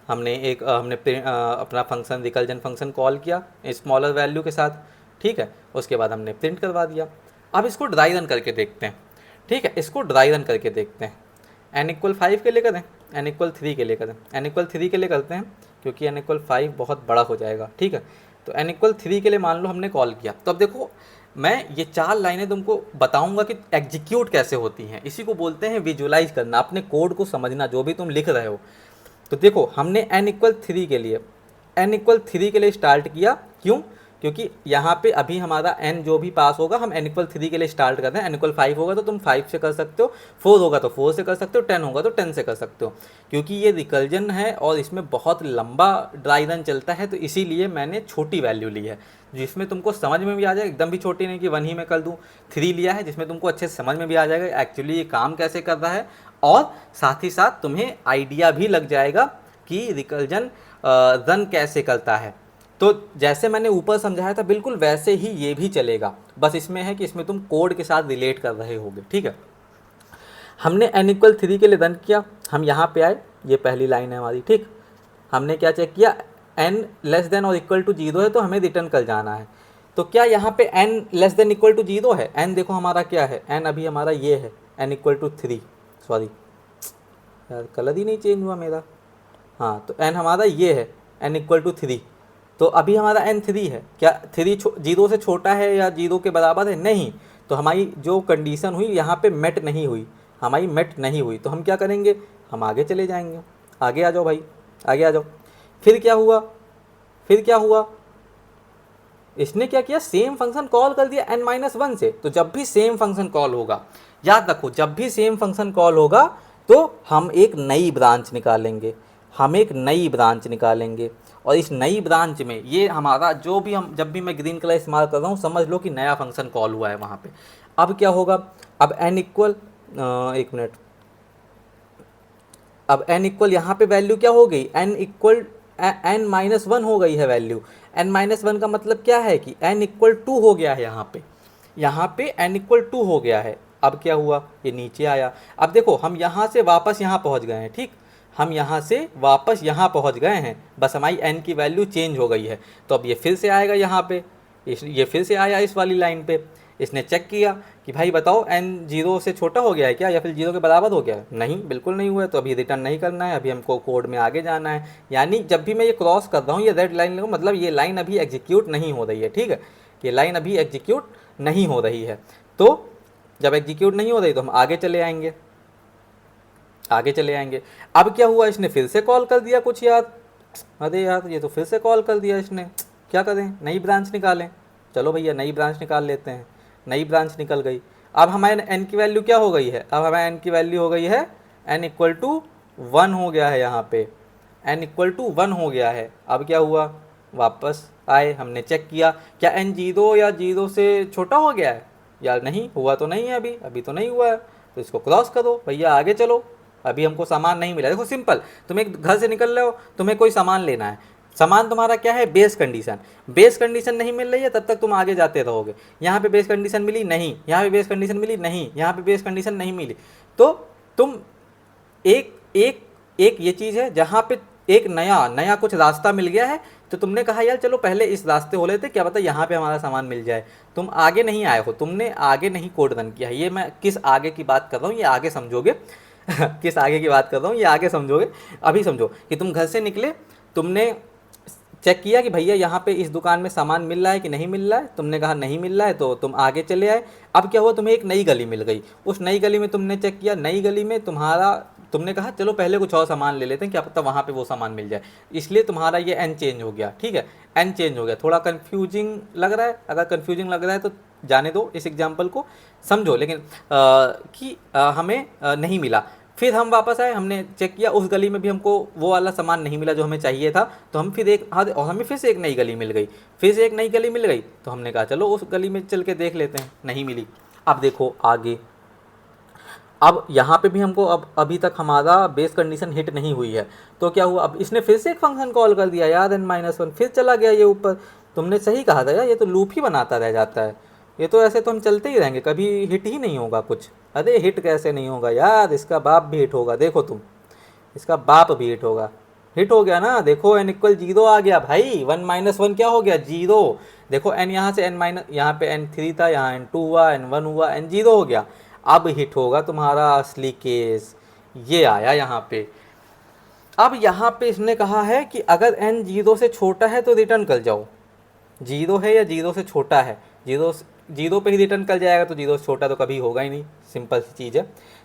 हमने अपना फंक्शन रिकल्जन फंक्शन कॉल किया स्मॉलर वैल्यू के साथ, ठीक है। उसके बाद हमने प्रिंट करवा दिया। अब इसको ड्राई रन करके देखते हैं, ठीक है, इसको ड्राई रन करके देखते हैं। n=5 के लिए करें, n=3 के लिए करें, n=3 के लिए करते हैं क्योंकि n=5 बहुत बड़ा हो जाएगा, ठीक है। तो n=3 के लिए मान लो हमने कॉल किया। तो अब देखो, मैं ये 4 लाइनें तुमको बताऊंगा कि एग्जीक्यूट कैसे होती हैं। इसी को बोलते हैं विजुलाइज करना, अपने कोड को समझना जो भी तुम लिख रहे हो। तो देखो, हमने n=3 के लिए स्टार्ट किया, क्यों, क्योंकि यहाँ पे अभी हमारा n जो भी पास होगा हम n=3 के लिए स्टार्ट करते हैं। n=5 होगा तो तुम 5 से कर सकते हो, 4 होगा तो 4 से कर सकते हो, 10 होगा तो 10 से कर सकते हो। क्योंकि ये रिकल्जन है और इसमें बहुत लंबा ड्राई रन चलता है, तो इसीलिए मैंने छोटी वैल्यू ली है जिसमें तुमको समझ में भी आ जाए, एकदम भी छोटी नहीं कि 1 ही में कर दूँ। 3 लिया है जिसमें तुमको अच्छे से समझ में भी आ जाएगा एक्चुअली ये काम कैसे कर रहा है, और साथ ही साथ तुम्हें आइडिया भी लग जाएगा कि रिकल्जन रन कैसे करता है। तो जैसे मैंने ऊपर समझाया था बिल्कुल वैसे ही ये भी चलेगा, बस इसमें है कि इसमें तुम कोड के साथ रिलेट कर रहे होगे, ठीक है। हमने n=3 के लिए रन किया, हम यहाँ पे आए, ये पहली लाइन है हमारी, ठीक। हमने क्या चेक किया, n< or = 0 है तो हमें रिटर्न कर जाना है। तो क्या यहाँ पे n< or = 0 है, n देखो हमारा क्या है, n अभी हमारा ये है, n=3, सॉरी यार कलर ही नहीं चेंज हुआ मेरा, हाँ, तो n हमारा ये है, n=3। तो अभी हमारा n 3 है, क्या 3 0 से छोटा है या 0 के बराबर है, नहीं। तो हमारी जो कंडीशन हुई यहाँ पे मेट नहीं हुई, हमारी मेट नहीं हुई। तो हम क्या करेंगे, हम आगे चले जाएंगे, आगे आ जाओ भाई, आगे आ जाओ। फिर क्या हुआ, इसने क्या किया, सेम फंक्शन कॉल कर दिया n-1 से। तो जब भी सेम फंक्शन कॉल होगा, याद रखो, जब भी सेम फंक्शन कॉल होगा तो हम एक नई ब्रांच निकालेंगे, और इस नई ब्रांच में ये हमारा जो भी हम, जब भी मैं ग्रीन कलर इस्तेमाल कर रहा हूँ समझ लो कि नया फंक्शन कॉल हुआ है वहाँ पे। अब क्या होगा, अब n= यहाँ पे वैल्यू क्या हो गई, n-1 हो गई है वैल्यू। n-1 का मतलब क्या है कि n=2 हो गया है, यहाँ पे n=2 हो गया है। अब क्या हुआ, ये नीचे आया। अब देखो, हम यहाँ से वापस यहाँ पहुँच गए हैं, ठीक, हम यहाँ से वापस यहाँ पहुँच गए हैं, बस हमारी n की वैल्यू चेंज हो गई है। तो अब ये फिर से आएगा यहाँ पे, ये फिर से आया इस वाली लाइन पे। इसने चेक किया कि भाई बताओ n 0 से छोटा हो गया है क्या, या फिर 0 के बराबर हो गया है, नहीं, बिल्कुल नहीं हुआ है। तो अभी रिटर्न नहीं करना है, अभी हमको कोड में आगे जाना है। यानी जब भी मैं ये क्रॉस कर रहा हूँ, ये रेड लाइन लगो, मतलब ये लाइन अभी एग्जीक्यूट नहीं हो रही है, ठीक है, ये लाइन अभी एग्जीक्यूट नहीं हो रही है। तो जब एग्जीक्यूट नहीं हो रही तो हम आगे चले आएंगे। अब क्या हुआ, इसने फिर से कॉल कर दिया कुछ यार अरे यार ये तो फिर से कॉल कर दिया इसने, क्या करें, नई ब्रांच निकालें। चलो भैया नई ब्रांच निकाल लेते हैं। नई ब्रांच निकल गई। अब हमारे एन की वैल्यू क्या हो गई है, अब हमारे एन की वैल्यू हो गई है एन इक्वल टू 1 हो गया है, यहाँ पे एन इक्वल टू 1 हो गया है। अब क्या हुआ, वापस आए, हमने चेक किया क्या एन 0 या 0 से छोटा हो गया है, यार नहीं हुआ तो नहीं है, अभी अभी तो नहीं हुआ है, तो इसको क्रॉस करो भैया, आगे चलो। अभी हमको सामान नहीं मिला। देखो सिंपल, तुम एक घर से निकल रहे हो, तुम्हें कोई सामान लेना है, सामान तुम्हारा क्या है, बेस कंडीशन। बेस कंडीशन नहीं मिल रही है तब तक तुम आगे जाते रहोगे। यहाँ पे बेस कंडीशन मिली नहीं, यहाँ पे बेस कंडीशन मिली नहीं, यहाँ पे बेस कंडीशन नहीं मिली, तो तुम एक एक एक ये चीज़ है जहाँ पे एक नया नया कुछ रास्ता मिल गया है, तो तुमने कहा यार चलो पहले इस रास्ते हो लेते, क्या पता यहाँ पे हमारा सामान मिल जाए। तुम आगे नहीं आए हो, तुमने आगे नहीं कोड रन किया है। ये मैं किस आगे की बात कर रहा हूँ, ये आगे समझोगे किस आगे की बात कर रहा हूँ, ये आगे समझोगे। अभी समझो कि तुम घर से निकले, तुमने चेक किया कि भैया यहाँ पे इस दुकान में सामान मिल रहा है कि नहीं मिल रहा है, तुमने कहा नहीं मिल रहा है, तो तुम आगे चले आए। अब क्या हुआ, तुम्हें एक नई गली मिल गई, उस नई गली में तुमने चेक किया, नई गली में तुमने कहा चलो पहले कुछ और सामान ले लेते हैं, क्या पता वहाँ पे वो सामान मिल जाए, इसलिए तुम्हारा ये एन चेंज हो गया। ठीक है, एन चेंज हो गया। थोड़ा कन्फ्यूजिंग लग रहा है, अगर कन्फ्यूजिंग लग रहा है तो जाने दो, इस एग्जाम्पल को समझो, लेकिन हमें नहीं मिला। फिर हम वापस आए, हमने चेक किया उस गली में भी हमको वो वाला सामान नहीं मिला जो हमें चाहिए था, तो हम फिर एक और हमें फिर से एक नई गली मिल गई, फिर से एक नई गली मिल गई, तो हमने कहा चलो उस गली में चल के देख लेते हैं, नहीं मिली। अब देखो आगे, अब यहाँ पे भी हमको अब अभी तक हमारा बेस कंडीशन हिट नहीं हुई है, तो क्या हुआ, अब इसने फिर से एक फंक्शन कॉल कर दिया यार n-1, फिर चला गया ये ऊपर। तुमने सही कहा था यार, ये तो लूप ही बनाता रह जाता है, ये तो ऐसे तो हम चलते ही रहेंगे, कभी हिट ही नहीं होगा कुछ। अरे हिट कैसे नहीं होगा यार, इसका बाप भी हिट होगा, देखो तुम, इसका बाप भी हिट होगा। हिट हो गया ना, देखो n इक्वल 0 आ गया भाई, 1-1 क्या हो गया, 0। देखो n यहाँ से यहाँ पे n3 था, यहाँ n2 हुआ, n1 हुआ, n0 हो गया। अब हिट होगा तुम्हारा असली केस, ये आया यहाँ पे। अब यहाँ पे इसने कहा है कि अगर n 0 से छोटा है तो रिटर्न कर जाओ, 0 है या 0 से छोटा है, 0 पे ही रिटर्न कर जाएगा, तो 0 से छोटा तो कभी होगा ही नहीं, सिंपल सी चीज़ है।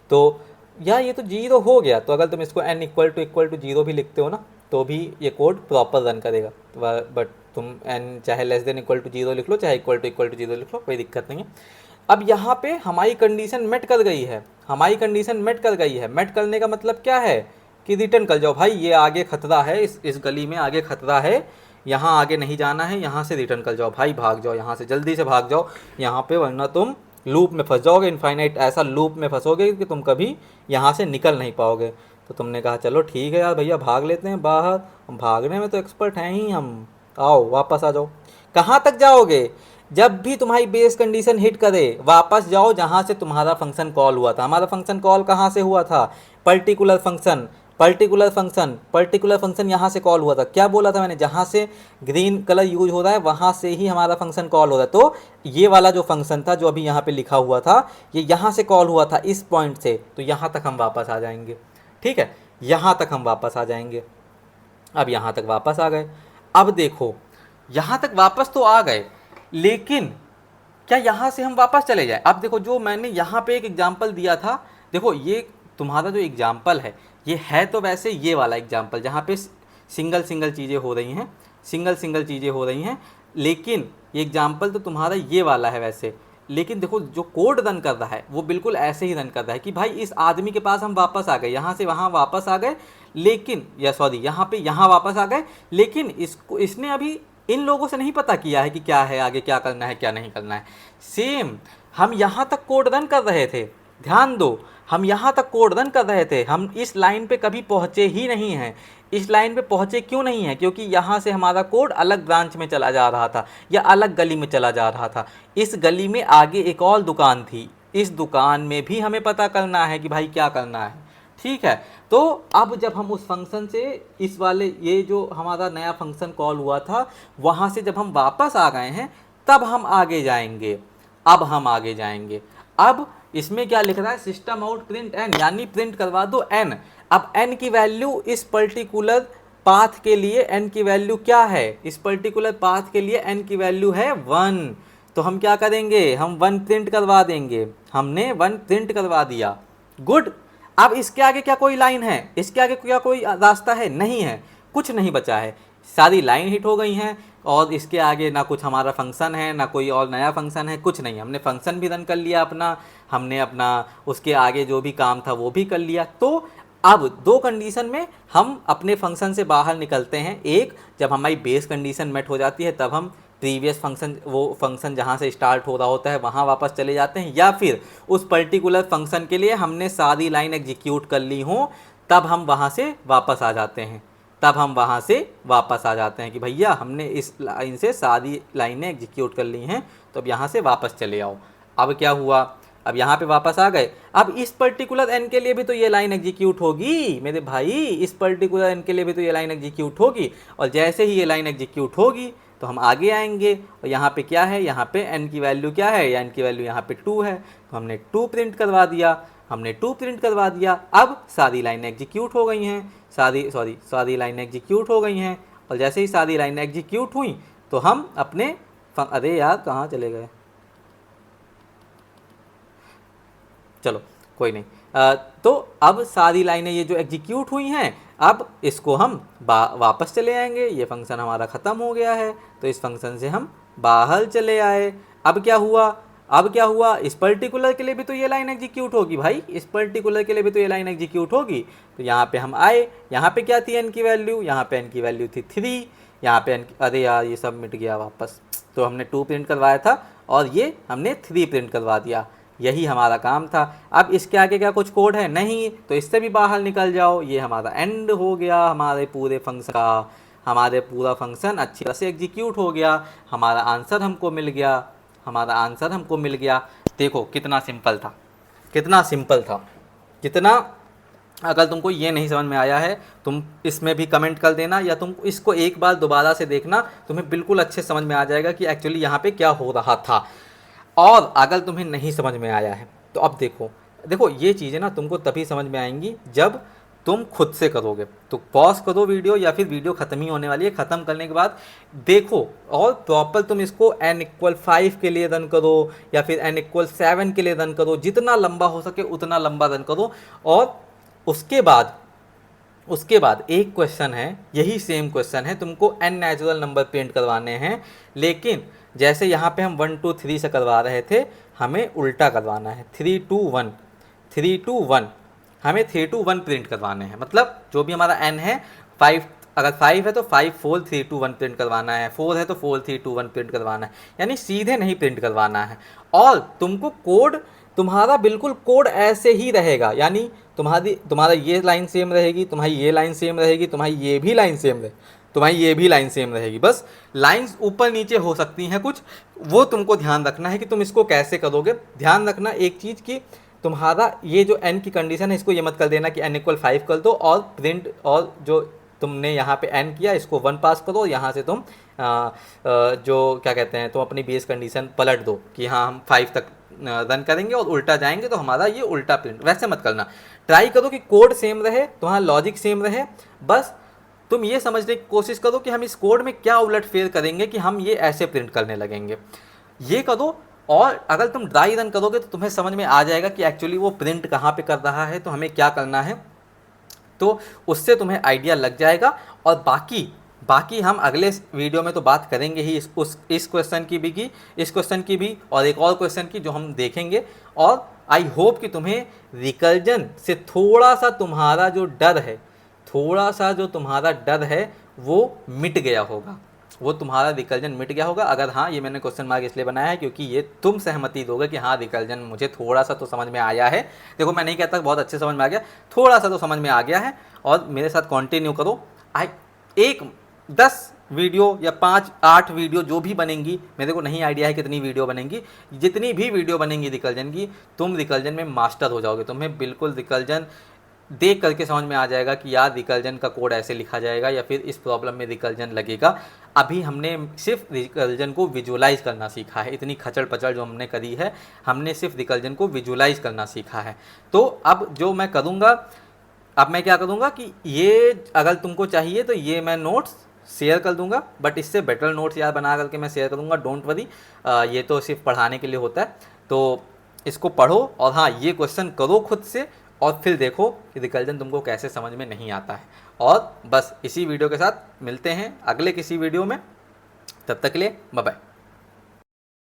तो या ये तो 0 हो गया, तो अगर तुम इसको n इक्वल टू 0 भी लिखते हो ना, तो भी ये कोड प्रॉपर रन करेगा। बट तुम n चाहे लेस देन इक्वल टू 0 लिख लो, चाहे इक्वल टू 0 लिख लो, कोई दिक्कत नहीं है। अब यहाँ पे हमारी कंडीशन मेट कर गई है, हमारी कंडीशन मेट कर गई है। मेट करने का मतलब क्या है कि रिटर्न कर जाओ भाई, ये आगे खतरा है, इस गली में आगे खतरा है, यहाँ आगे नहीं जाना है, यहाँ से रिटर्न कर जाओ भाई, भाग जाओ यहाँ से, जल्दी से भाग जाओ यहाँ पे, वरना तुम लूप में फंस जाओगे, इनफाइनाइट ऐसा लूप में फंसोगे कि तुम कभी यहाँ से निकल नहीं पाओगे। तो तुमने कहा चलो ठीक है यार भैया, भाग लेते हैं बाहर, भागने में तो एक्सपर्ट हैं ही हम, आओ वापस आ जाओ। कहाँ तक जाओगे, जब भी तुम्हारी बेस कंडीशन हिट करे वापस जाओ जहाँ से तुम्हारा फंक्शन कॉल हुआ था। हमारा फंक्शन कॉल कहाँ से हुआ था, पर्टिकुलर फंक्शन, पर्टिकुलर फंक्शन यहाँ से कॉल हुआ था। क्या बोला था मैंने, जहाँ से ग्रीन कलर यूज हो रहा है वहाँ से ही हमारा फंक्शन कॉल हो रहा है। तो ये वाला जो फंक्शन था जो अभी यहाँ पे लिखा हुआ था, ये यहाँ से कॉल हुआ था इस पॉइंट से, तो यहाँ तक हम वापस आ जाएंगे। ठीक है, यहाँ तक हम वापस आ जाएंगे। अब यहाँ तक वापस आ गए। अब देखो यहाँ तक वापस तो आ गए, लेकिन क्या यहाँ से हम वापस चले जाए। अब देखो जो मैंने यहाँ पे एक एग्जाम्पल दिया था, देखो ये तुम्हारा जो एग्जाम्पल है ये है तो वैसे ये वाला एग्जाम्पल जहाँ पे सिंगल चीज़ें हो रही हैं, सिंगल चीज़ें हो रही हैं, लेकिन ये एग्जाम्पल तो तुम्हारा ये वाला है वैसे। लेकिन देखो जो कोड रन कर रहा है वो बिल्कुल ऐसे ही रन कर रहा है कि भाई इस आदमी के पास हम वापस आ गए, यहाँ से वहाँ वापस आ गए, लेकिन या सॉरी यहाँ पे यहाँ वापस आ गए, लेकिन इसने अभी इन लोगों से नहीं पता किया है कि क्या है आगे, क्या करना है क्या नहीं करना है। सेम हम यहाँ तक कोड रन कर रहे थे, ध्यान दो, हम यहाँ तक कोड रन कर रहे थे, हम इस लाइन पे कभी पहुँचे ही नहीं हैं। इस लाइन पे पहुँचे क्यों नहीं है, क्योंकि यहाँ से हमारा कोड अलग ब्रांच में चला जा रहा था या अलग गली में चला जा रहा था। इस गली में आगे एक और दुकान थी, इस दुकान में भी हमें पता करना है कि भाई क्या करना है। ठीक है, तो अब जब हम उस फंक्शन से इस वाले ये जो हमारा नया फंक्शन कॉल हुआ था वहाँ से जब हम वापस आ गए हैं तब हम आगे जाएंगे। अब हम आगे जाएंगे, अब इसमें क्या लिख रहा है, सिस्टम आउट प्रिंट एन, यानी प्रिंट करवा दो एन। अब एन की वैल्यू इस पर्टिकुलर पाथ के लिए एन की वैल्यू क्या है, इस पर्टिकुलर पाथ के लिए एन की वैल्यू है 1। तो हम क्या करेंगे, हम 1 प्रिंट करवा देंगे। हमने 1 प्रिंट करवा दिया, गुड। अब इसके आगे क्या कोई लाइन है, इसके आगे क्या कोई रास्ता है, नहीं है, कुछ नहीं बचा है, सारी लाइन हिट हो गई हैं और इसके आगे ना कुछ हमारा फंक्शन है ना कोई और नया फंक्शन है, कुछ नहीं। हमने फंक्शन भी रन कर लिया अपना, हमने अपना उसके आगे जो भी काम था वो भी कर लिया। तो अब दो कंडीशन में हम अपने फंक्शन से बाहर निकलते हैं। एक, जब हमारी बेस कंडीशन मेट हो जाती है तब हम प्रीवियस फंक्शन, वो फंक्शन जहाँ से स्टार्ट हो रहा होता है वहाँ वापस चले जाते हैं, या फिर उस पर्टिकुलर फंक्शन के लिए हमने सारी लाइन एग्जीक्यूट कर ली हो तब हम वहाँ से वापस आ जाते हैं। तब हम वहाँ से वापस आ जाते हैं कि भैया हमने इस लाइन से सारी लाइनें एग्जीक्यूट कर ली हैं तो अब यहाँ से वापस चले आओ। अब क्या हुआ, अब यहाँ पे वापस आ गए। अब इस पर्टिकुलर एन के लिए भी तो ये लाइन एग्जीक्यूट होगी मेरे भाई, इस पर्टिकुलर एन के लिए भी तो ये लाइन एग्जीक्यूट होगी। और जैसे ही ये लाइन एग्जीक्यूट होगी तो हम आगे आएंगे और यहाँ पे क्या है, यहाँ पे एन की वैल्यू क्या है, या एन की वैल्यू यहाँ पे 2 है तो हमने 2 प्रिंट करवा दिया, हमने 2 प्रिंट करवा दिया। अब सारी लाइनें एग्जीक्यूट हो गई हैं, सारी लाइनें एग्जीक्यूट हो गई हैं। और जैसे ही सारी लाइनें एग्जीक्यूट हुई तो हम अपने अरे यार कहाँ चले गए, चलो कोई नहीं। तो अब सारी लाइनें ये जो एग्जीक्यूट हुई हैं, अब इसको हम वापस चले आएंगे। ये फंक्शन हमारा ख़त्म हो गया है तो इस फंक्शन से हम बाहर चले आए। अब क्या हुआ, अब क्या हुआ, इस पर्टिकुलर के लिए भी तो ये लाइन एग्जीक्यूट होगी भाई, इस पर्टिकुलर के लिए भी तो ये लाइन एग्जीक्यूट होगी। तो यहाँ पे हम आए, यहाँ पे क्या थी एन की वैल्यू, यहाँ पे एन की वैल्यू थी 3, यहाँ पे अरे यार ये सब मिट गया वापस। तो हमने 2 प्रिंट करवाया था और ये हमने 3 प्रिंट करवा दिया, यही हमारा काम था। अब इसके आगे क्या कुछ कोड है, नहीं, तो इससे भी बाहर निकल जाओ। ये हमारा एंड हो गया हमारे पूरे फंक्शन का, हमारे पूरा फंक्शन अच्छी तरह से एग्जीक्यूट हो गया, हमारा आंसर हमको मिल गया, हमारा आंसर हमको मिल गया। देखो कितना सिंपल था, कितना सिंपल था, कितना। अगर तुमको ये नहीं समझ में आया है तुम इसमें भी कमेंट कर देना, या तुम इसको एक बार दोबारा से देखना, तुम्हें बिल्कुल अच्छे समझ में आ जाएगा कि एक्चुअली यहाँ पे क्या हो रहा था। और अगर तुम्हें नहीं समझ में आया है तो अब देखो, देखो ये चीज़ें ना तुमको तभी समझ में आएंगी जब तुम खुद से करोगे। तो पॉज करो वीडियो, या फिर वीडियो ख़त्म ही होने वाली है, ख़त्म करने के बाद देखो और प्रॉपर तुम इसको n=5 के लिए रन करो या फिर n=7 के लिए रन करो, जितना लंबा हो सके उतना लंबा रन करो। और उसके बाद एक क्वेश्चन है, यही सेम क्वेश्चन है, तुमको n नेचुरल नंबर प्रिंट करवाने हैं, लेकिन जैसे यहाँ पे हम 1 2 3 से करवा रहे थे, हमें उल्टा करवाना है, 3 2 1 3 2 1, हमें 3 2 1 प्रिंट करवाने हैं। मतलब जो भी हमारा n है 5, अगर 5 है तो 5 4 3 2 1 प्रिंट करवाना है, 4 है तो 4 3 2 1 प्रिंट करवाना है, यानी सीधे नहीं प्रिंट करवाना है। और तुमको कोड, तुम्हारा बिल्कुल कोड ऐसे ही रहेगा, यानी तुम्हारा ये लाइन सेम रहेगी, तुम्हारी ये लाइन सेम रहेगी, तुम्हारी ये भी लाइन सेम रहेगी, तुम्हारी ये भी लाइन सेम रहेगी। बस लाइंस ऊपर नीचे हो सकती हैं कुछ, वो तुमको ध्यान रखना है कि तुम इसको कैसे करोगे। ध्यान रखना एक चीज़ कि तुम्हारा ये जो n की कंडीशन है इसको ये मत कर देना कि n=5 कर दो और प्रिंट, और जो तुमने यहाँ पे n किया इसको 1 पास करो, यहाँ से तुम जो क्या कहते हैं, तुम अपनी बेस कंडीशन पलट दो कि हाँ हम 5 तक रन करेंगे और उल्टा जाएंगे तो हमारा ये उल्टा प्रिंट। वैसे मत करना, ट्राई करो कि कोड सेम रहे, तुम्हारा लॉजिक सेम रहे। बस तुम ये समझने की कोशिश करो कि हम इस कोड में क्या उलटफेर करेंगे कि हम ये ऐसे प्रिंट करने लगेंगे, ये करो। और अगर तुम ड्राई रन करोगे तो तुम्हें समझ में आ जाएगा कि एक्चुअली वो प्रिंट कहाँ पे कर रहा है, तो हमें क्या करना है, तो उससे तुम्हें आइडिया लग जाएगा। और बाकी हम अगले वीडियो में तो बात करेंगे ही इस क्वेश्चन की भी, इस क्वेश्चन की भी, और एक और क्वेश्चन की जो हम देखेंगे। और आई होप कि तुम्हें रिकर्जन से थोड़ा सा तुम्हारा जो डर है, थोड़ा सा जो तुम्हारा डर है वो मिट गया होगा, वो तुम्हारा रिकर्जन मिट गया होगा। अगर हाँ, ये मैंने क्वेश्चन मार्क इसलिए बनाया है क्योंकि ये तुम सहमति दोगे कि हाँ रिकर्जन मुझे थोड़ा सा तो समझ में आया है। देखो मैं नहीं कहता बहुत अच्छे समझ में आ गया, थोड़ा सा तो समझ में आ गया है। और मेरे साथ कंटिन्यू करो। 10 वीडियो या 5 8 वीडियो जो भी बनेंगी, मेरे को नहीं आइडिया है कितनी वीडियो बनेंगी, जितनी भी वीडियो बनेंगी रिकर्जन की, तुम रिकर्जन में मास्टर हो जाओगे। तुम्हें बिल्कुल रिकर्जन देख करके समझ में आ जाएगा कि यार रिकर्जन का कोड ऐसे लिखा जाएगा या फिर इस प्रॉब्लम में रिकर्जन लगेगा। अभी हमने सिर्फ रिकर्जन को विजुलाइज करना सीखा है, इतनी खचड़ पचड़ जो हमने करी है, हमने सिर्फ रिकर्जन को विजुलाइज करना सीखा है। तो अब जो मैं करूँगा, अब मैं क्या करूँगा कि ये अगर तुमको चाहिए तो ये मैं नोट्स शेयर कर दूंगा, बट इससे बेटर नोट्स यार बना करके मैं शेयर करूँगा, डोंट वरी। ये तो सिर्फ पढ़ाने के लिए होता है, तो इसको पढ़ो और हाँ ये क्वेश्चन करो खुद से और फिर देखो कि रिकल्जन तुमको कैसे समझ में नहीं आता है। और बस इसी वीडियो के साथ मिलते हैं अगले किसी वीडियो में, तब तक के लिए बाय बाय।